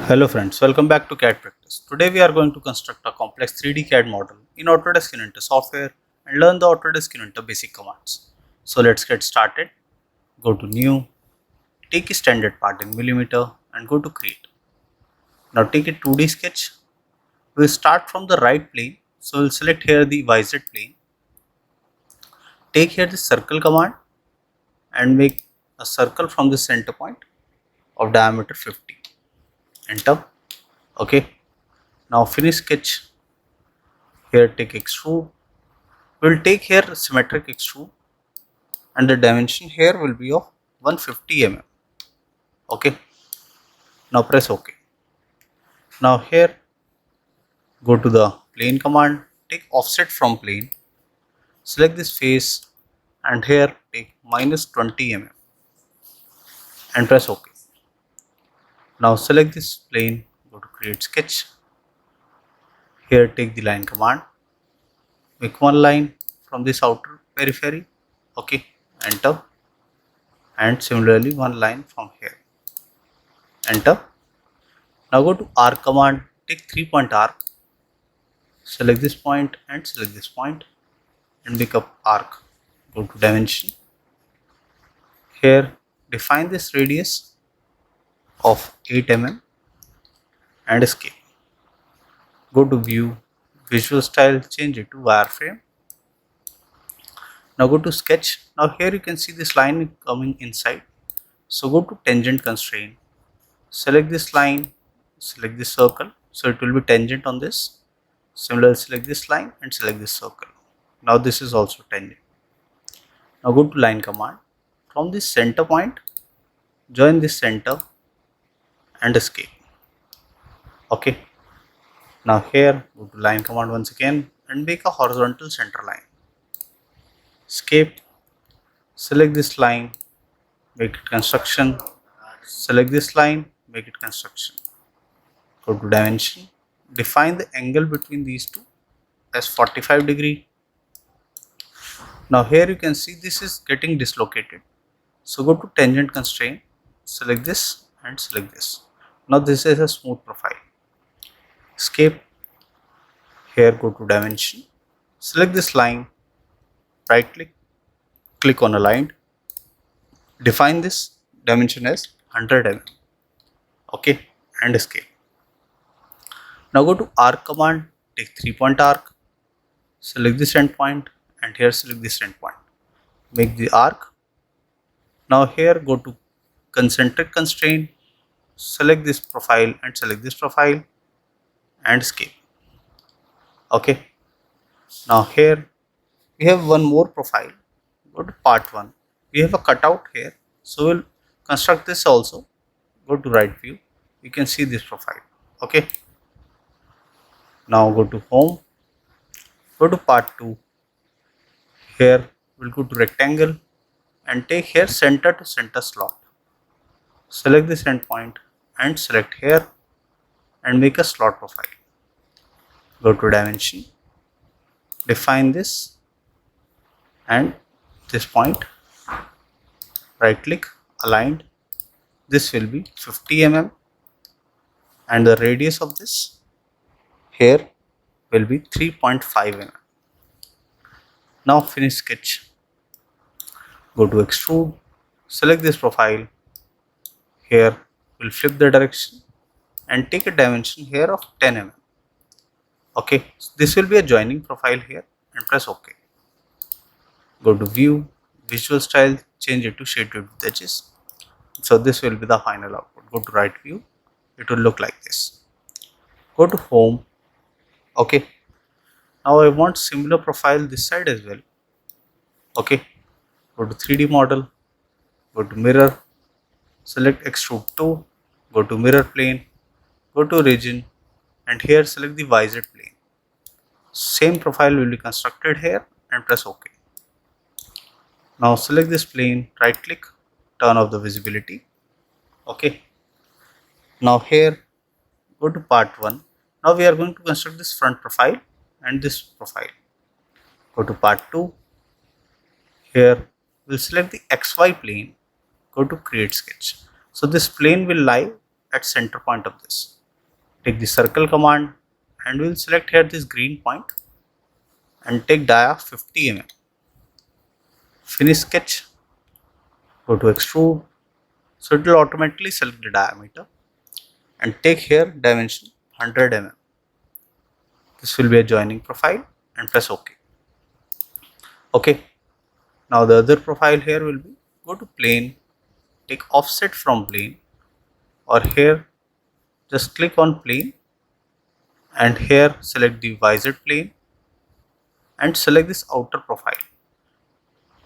Hello friends, welcome back to CAD Practice. Today we are going to construct a complex 3D CAD model in Autodesk Inventor software and learn the Autodesk Inventor basic commands. So let's get started. Go to New, take a standard part in millimeter and go to Create. Now take a 2D sketch. We'll start from the right plane. So we'll select here the YZ plane. Take here the circle command and make a circle from the center point of diameter 50. Enter. Okay. Now finish sketch. Here take extrude. We'll take here symmetric extrude and the dimension here will be of 150 mm. Okay. Now press OK. Now here go to the plane command, take offset from plane, select this face and here take minus 20 mm and press OK. Now select this plane, go to create sketch. Here take the line command, make one line from this outer periphery. Okay, enter, and similarly one line from here. Enter. Now go to arc command, take 3-point arc, select this point and select this point and make up arc. Go to dimension. Here define this radius of 8 mm and escape. Go to view, visual style, change it to wireframe. Now go to sketch. Now here you can see this line coming inside. So go to tangent constraint, select this line, select this circle. So it will be tangent on this. Similarly select this line and select this circle. Now this is also tangent. Now go to line command. From this center point, join this center and escape. Okay. Now here go to line command once again and make a horizontal center line. Escape, select this line, make it construction, select this line, make it construction. Go to dimension, define the angle between these two as 45 degree. Now here you can see this is getting dislocated. So go to tangent constraint, select this and select this. Now this is a smooth profile. Escape, here go to dimension, select this line, right click, click on aligned, define this dimension as 100 mm. Okay, and escape. Now go to arc command, take 3-point arc, select this endpoint and here select this endpoint, make the arc. Now here go to concentric constraint, select this profile and select this profile and escape. Okay. Now here we have one more profile. Go to part 1. We have a cutout here. So we'll construct this also. Go to right view. You can see this profile. Okay. Now go to home. Go to part 2. Here we'll go to rectangle and take here center to center slot. Select this endpoint and select here and make a slot profile. Go to dimension, define this and this point, right click, aligned. This will be 50 mm and the radius of this here will be 3.5 mm. Now finish sketch. Go to extrude, select this profile. Here we'll flip the direction and take a dimension here of 10 mm. Okay, so this will be a joining profile here and press OK. Go to view, visual style, change it to shaded with edges. So this will be the final output. Go to right view, it will look like this. Go to home. Okay, now I want similar profile this side as well. Okay, go to 3D model, go to mirror, select extrude 2, go to mirror plane, go to region and here select the YZ plane. Same profile will be constructed here and press OK. Now select this plane, right click, turn off the visibility. Okay. Now here go to part 1. Now we are going to construct this front profile and this profile. Go to part 2. Here we'll select the XY plane, go to create sketch. So this plane will lie at center point of this. take the circle command and we'll select here this green point and take dia 50 mm. Finish sketch, go to extrude, so it will automatically select the diameter and take here dimension 100 mm. This will be a joining profile and press OK. Okay, now the other profile here will be go to plane, take offset from plane, or here just click on plane and here select the visor plane and select this outer profile.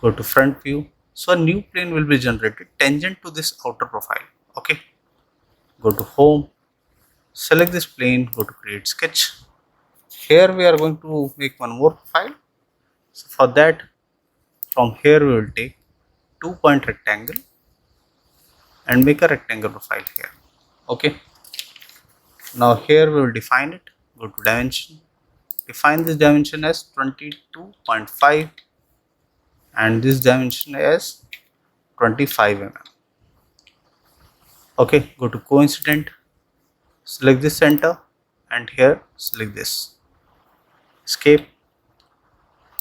Go to front view, so a new plane will be generated tangent to this outer profile. Okay, go to home, select this plane, go to create sketch. Here we are going to make one more profile. So for that, from here we will take 2-point rectangle and make a rectangle profile here. Okay, now here we will define it. Go to dimension, define this dimension as 22.5 and this dimension as 25 mm. Okay, go to coincident, select this center and here select this, escape.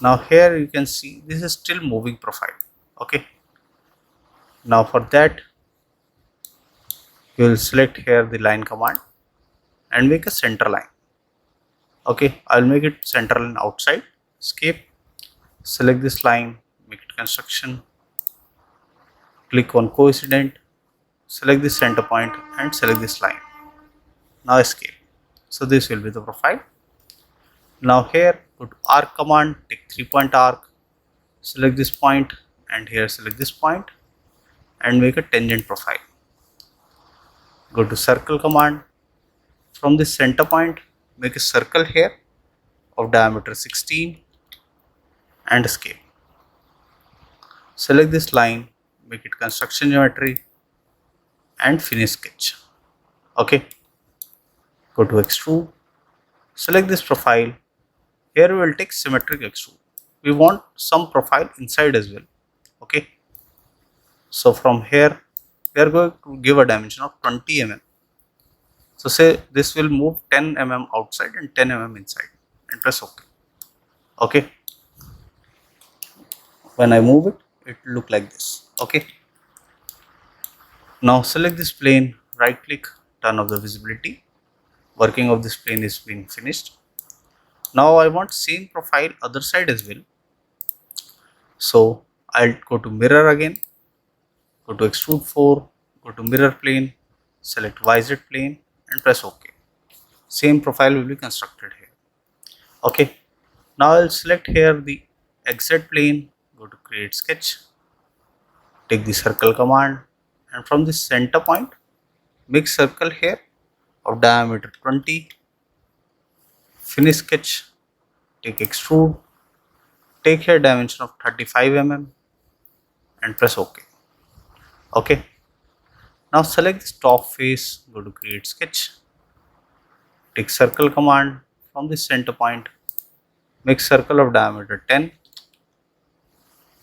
Now here you can see this is still moving profile. Okay, now for that you will select here the line command and make a center line. Okay, I'll make it center line outside, escape, select this line, make it construction, click on coincident, select this center point and select this line. Now escape. So this will be the profile. Now here go to arc command, take 3-point arc, select this point and here select this point and make a tangent profile. Go to circle command, from this center point make a circle here of diameter 16 and escape. Select this line, make it construction geometry and finish sketch. Okay, go to extrude, select this profile. Here we will take symmetric extrude. We want some profile inside as well. Okay, so from here we are going to give a dimension of 20 mm. So say this will move 10 mm outside and 10 mm inside and press OK. Okay, when I move it, it will look like this. Okay, now select this plane, right click, turn off the visibility. Working of this plane is being finished. Now I want same profile other side as well. So I'll go to mirror again, go to extrude 4, go to mirror plane, select visor plane and press OK. Same profile will be constructed here. Okay, now I'll select here the exit plane, go to create sketch, take the circle command and from the center point make circle here of diameter 20, finish sketch, take extrude, take here dimension of 35 mm and press OK. Okay, now select this top face, go to create sketch, take circle command, from the center point make circle of diameter 10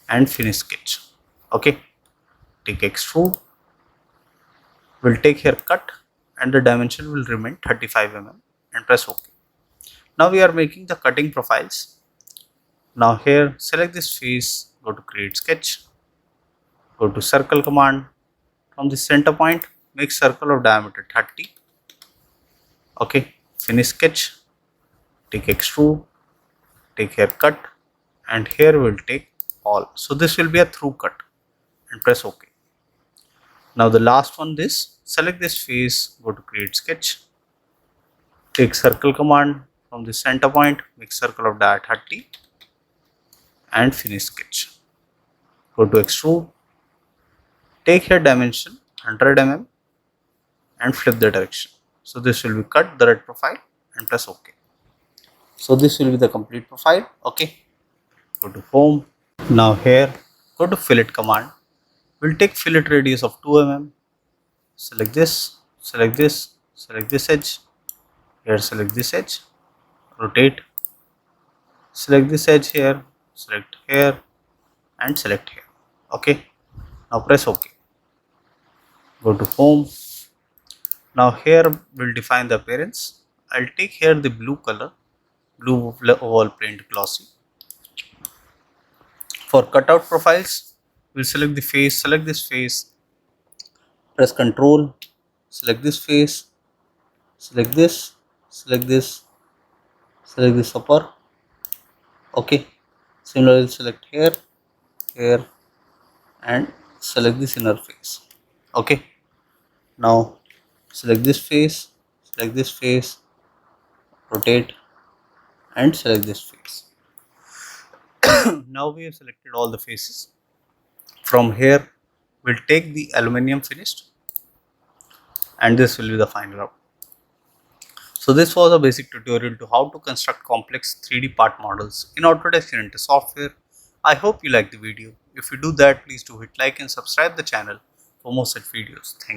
and finish sketch. Okay, take extrude, will take here cut and the dimension will remain 35 mm and press OK. Now we are making the cutting profiles. Now here select this face, go to create sketch, go to circle command, from the center point make circle of diameter 30. Okay, finish sketch, take extrude, take here cut and here we will take all. So this will be a through cut and press OK. Now the last one, this, select this face, go to create sketch, take circle command, from the center point make circle of dia 30 and finish sketch. Go to extrude, take here dimension 100 mm and flip the direction. So this will be cut the red profile and press OK. So this will be the complete profile. Okay, go to home. Now here go to fillet command. We'll take fillet radius of 2 mm. Select this, select this, select this edge. Here select this edge, rotate, select this edge here, select here and select here. Okay, now press OK. Go to home. Now here we'll define the appearance. I'll take here the blue color, blue oval print glossy. For cutout profiles, we'll select the face, select this face, press Ctrl, select this face, select this, select this, select this upper. Okay. Similarly, select here, here, and select this inner face. Okay. Now select this face, rotate, and select this face. Now we have selected all the faces. From here, we'll take the aluminum finished, and this will be the final output. So this was a basic tutorial to how to construct complex 3D part models in Autodesk Inventor software. I hope you liked the video. If you do that, please do hit like and subscribe the channel for more such videos. Thank you.